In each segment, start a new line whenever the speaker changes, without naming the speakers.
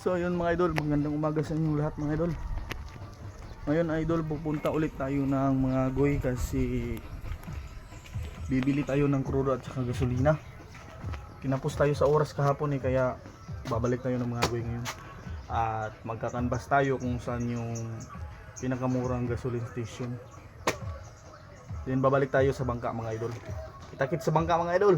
So yun mga idol, magandang umaga sa inyong lahat mga idol. Ngayon idol, pupunta ulit tayo ng mga goy kasi bibili tayo ng crudo at saka gasolina. Kinapos tayo sa oras kahapon kaya babalik tayo ng mga goy ngayon. At magkakanbas tayo kung saan yung pinakamurang gasoline station. Then babalik tayo sa bangka mga idol. Kita-kits sa bangka mga idol.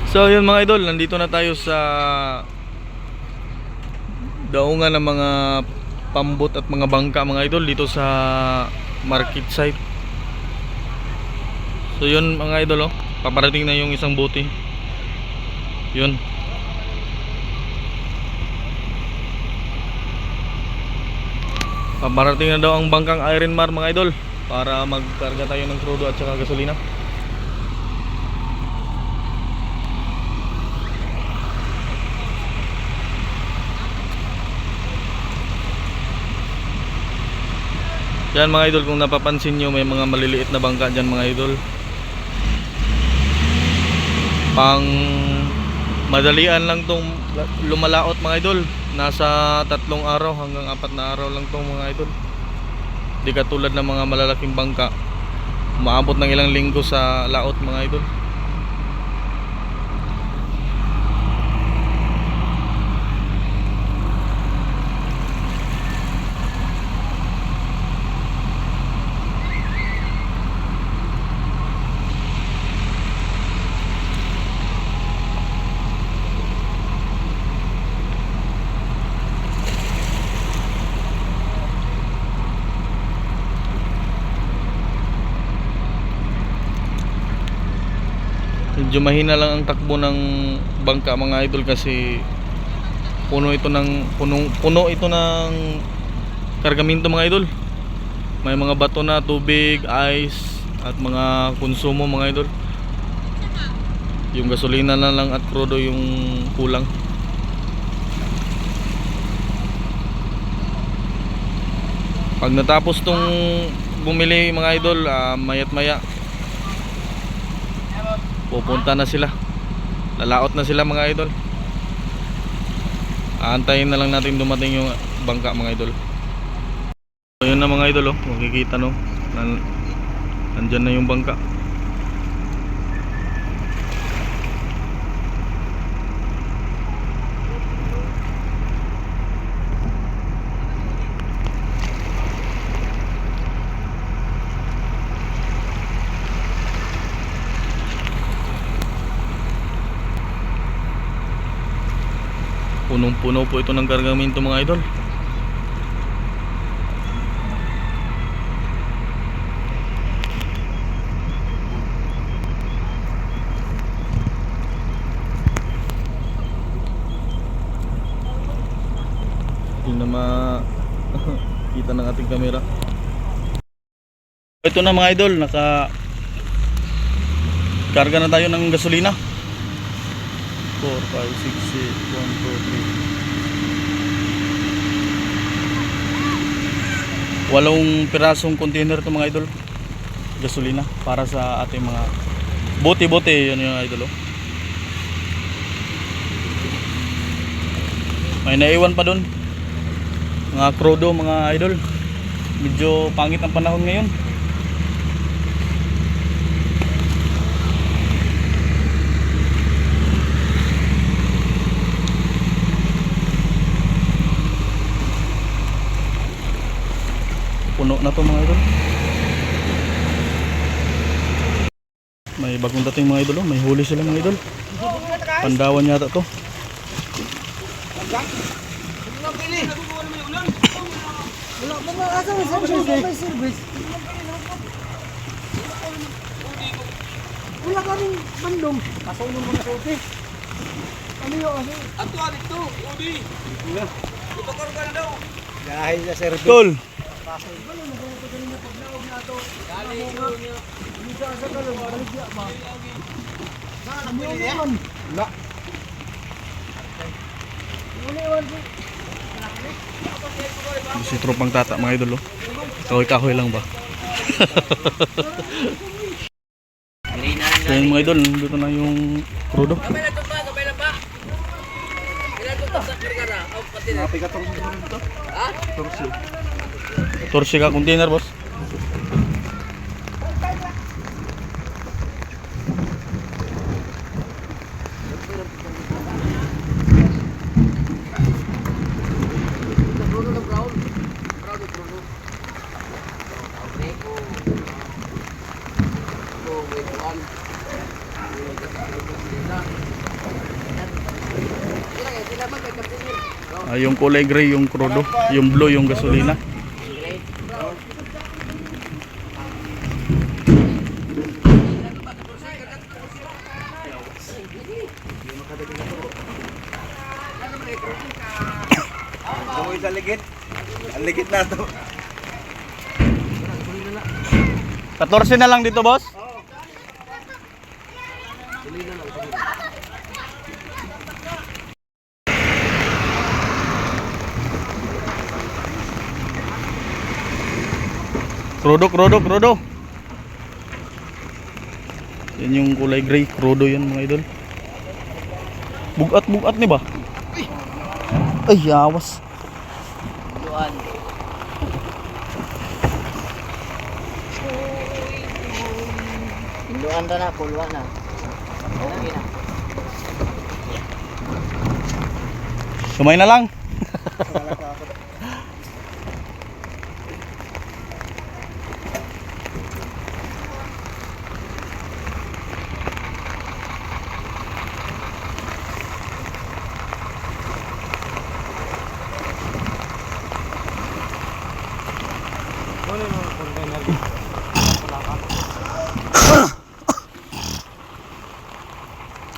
So yun mga idol, nandito na tayo sa daungan ng mga pambot at mga bangka mga idol dito sa market site. So yun mga idol, paparating na yung isang bote. Yun. Paparating na daw ang bangkang Iron Mar mga idol para magkarga tayo ng crudo at saka gasolina. Yan mga idol, kung napapansin nyo may mga maliliit na bangka dyan mga idol. Pang madalian lang tong lumalaot mga idol. Nasa 3 araw hanggang 4 na araw lang tong mga idol. Di katulad ng mga malalaking bangka, umaabot ng ilang linggo sa laot mga idol. Medyo mahina lang ang takbo ng bangka mga idol kasi puno ito ng kargamento mga idol. May mga bato na, tubig, ice at mga konsumo mga idol. Yung gasolina na lang at crudo yung kulang. Pag natapos tong bumili mga idol, mayat maya pupunta na sila, lalaot na sila mga idol. Aantayin na lang natin dumating yung bangka mga idol. So yun na mga idol, makikita no, nandyan na yung bangka. Punong-puno po ito ng kargamento mga idol. Hindi na makita ng ating camera. Ito na mga idol, karga na tayo ng gasolina. 4, 5, 6, 7, 1, 2, 3. 8 pirasong container to mga idol, gasolina para sa ating mga bote-bote. Yan yung idol. May naiwan pa doon mga crudo mga idol. Medyo pangit ang panahon ngayon. Puno na to mga idol. May bagong dating mga idol, may huli sila mga idol. Pandawan yata to.
Wala ka rin bandong. Kasunod mo na sa uti. Ano yun kasi? Ato alit to, Udi. Ito karga na daw. Dahil sa service.
Tol. Si tropang tata mga idol. Kahoy-kahoy lang ba? So yun mga idol, dito na yung crudo.
Kamay lang ba? Ilan ito sa kargara? O pati na.
Napika torsi dito.
Ha?
Torsi. Torsi ka container boss.
Bruno ng brown. Brown yung Bruno. Okay. Oh, wait one. Sila magkakapinin.
Yung kulay gray yung crudo, yung blue yung gasolina.
Kamu isa ligit. Ang ligit na to.
14 na lang dito boss. Crudo. Yan yung kulay gray, crudo yan mga idol. Bugat ni ba? Ay, awas.
Luan. Luan na puluan na. Okay na.
Sumay na lang.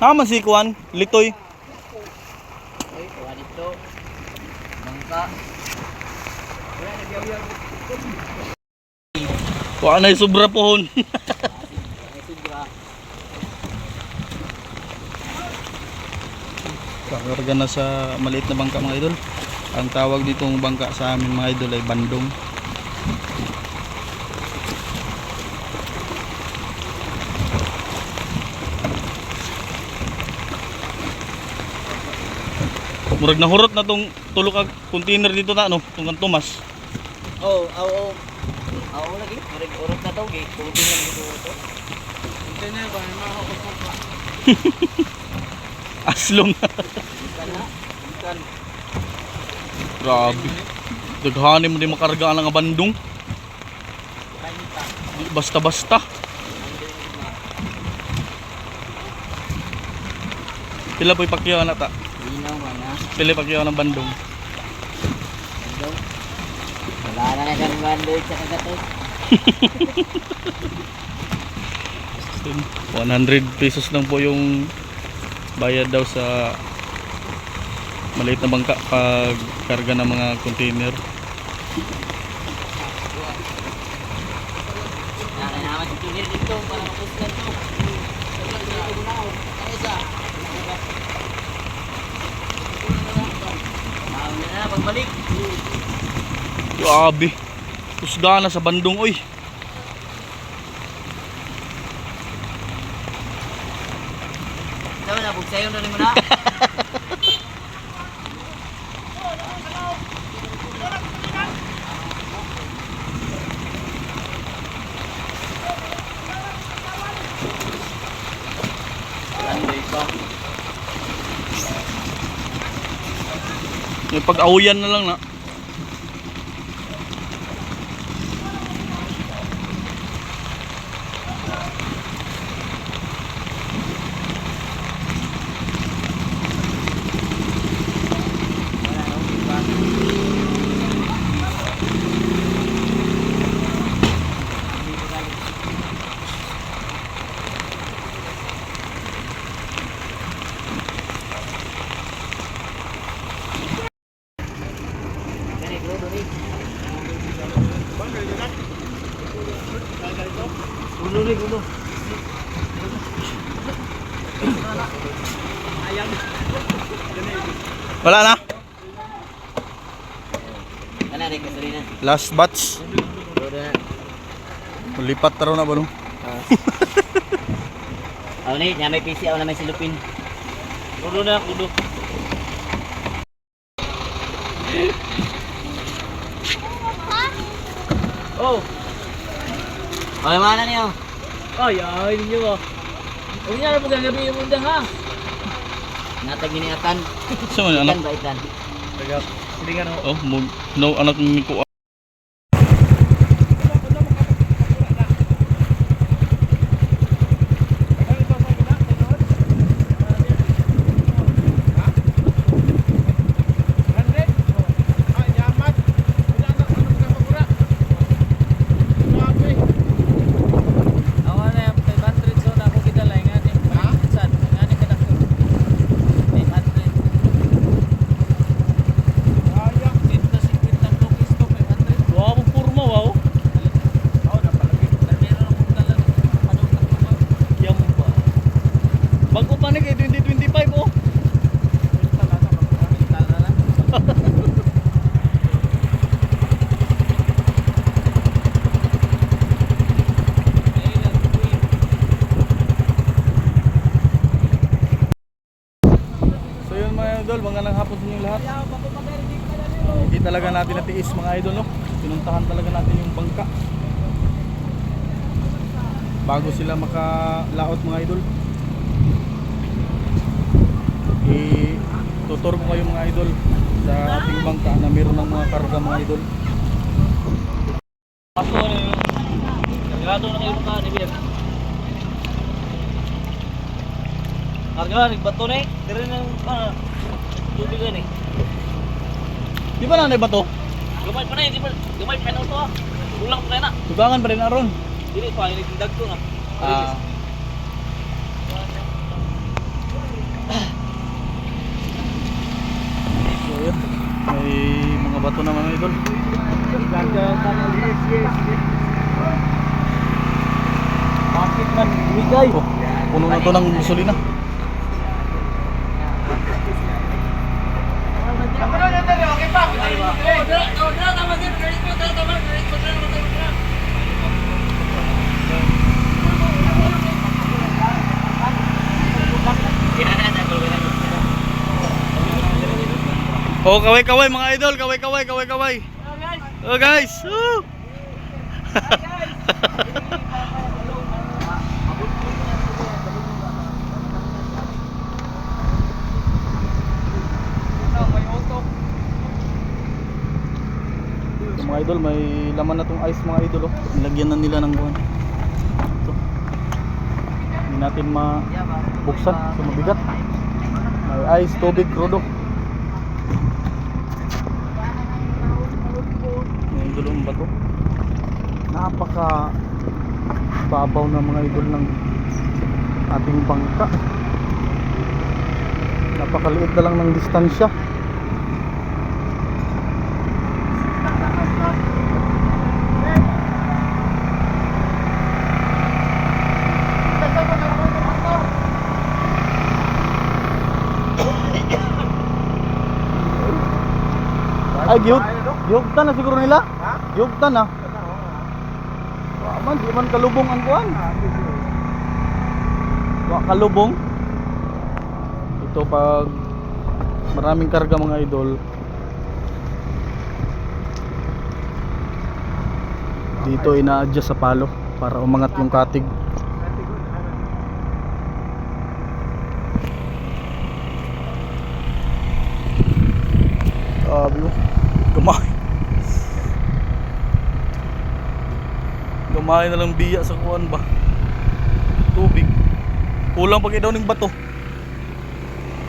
Tama si Kuan, Litoy.
Ay, kuha dito. Bangka.
Kuan na sobra pohon.
Ay, sobra.
Kakarga na sa maliit na bangka mga idol. Ang tawag ditong bangka sa amin mga idol ay bandong. Murag na hurot na tong tulok ag container dito na no, tong Tomas.
Oh, lagi. Urot na to, gi. Tubig na dito to. Container ba na ako pa.
Aslong.
Ikan na. Ikan.
Grabe. Daghani mo di makarga ang bandong.
Kanita.
Di basta-basta. Pila po'y pakyaw na ta.
Linaw man na.
Pila pakyaw ng bandong.
Bandong. Wala na na kang bandong sa kagatos.
100 pesos lang po yung bayad daw sa maliit na bangka pag karga ng mga container.
Naman container dito para mapuslan to. Na pagbalik.
Grabe. Kusga na sa bandong oy.
Daw na bugsayon na rin mo na. Landay pa.
May pag-awiyan na lang na.
Ulo.
Wala na.
Kana rin gasolina.
Last batch.
Roda na.
Lipat taro na ba no?
Ako ni, niya may PC, ako na may silupin. Kudo na, kudo. Oh! Ay, mana niyo? Ay, ninyo ba? Huwag niya na po gagabi yung mundo ha. Natag giniatan.
Sa man anak?
Ikan ba ikan?
Tagat. Hindi ka no. Oh, no anak ni ko. Bago pa ni kay 2025 oh. So yun mga idol, magandang hapon sa inyong lahat. Hindi talaga natin natiis mga idol no. Pinuntahan talaga natin yung bangka. Bago sila makalaot mga idol. Tutor ko kayo mga idol sa ating bangka na meron ng mga karga mga idol. Paso na yun. Kargado na kayo mga nibir. Karga, nagbato na eh. Pero nang tubigan eh. Di ba na bato? Gamay pa na eh. Gamay pa na ito ah. Ulang pa na. Tugangan pa rin na ron. Dili pa, nagtindag ko na. May mga bato na mga idol. Bakit man bigay? Oh, puno na to ng gasolina. Oh, kaway-kaway mga idol, kaway-kaway. Oh guys. Woo! Mga idol, may laman na tong ice mga idol oh. Nilagyan na nila ng buwan. Ito. Hindi natin mabuksan sa mabigat. May ice, tubig, crudo. Dulong bato. Napaka babaw na mga idol ng ating bangka. Napakaliit na lang ng distansya. Ay, giyugtan na siguro nila. Giyugtan na. Di man kalubong ang kuwan. Kalubong. Ito pag maraming karga mga idol. Dito ina-adjust sa palo para umangat yung katig. Gamay na lang biya sa kuwan ba. Tubig. Kulang pag daw ng bato.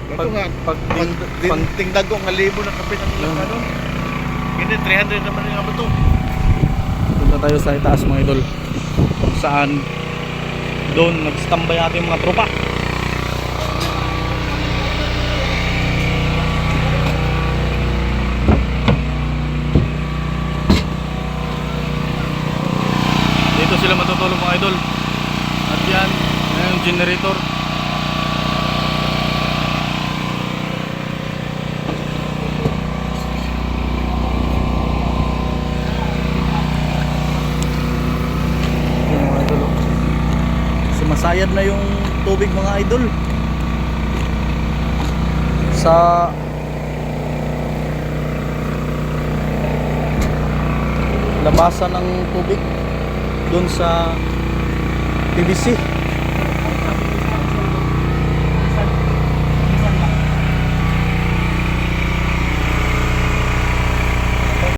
Bato nga. Pag tingdag ko nga libo na kapit ang ilang ano. Hindi 300 naman yung bato.
Punta tayo sa itaas mga idol. Kung saan doon nag-standby ating mga tropa. Sila matutulog mga idol. At yan yung generator. Nasayad na yung tubig mga idol. Sa labasan ng tubig doon sa PVC.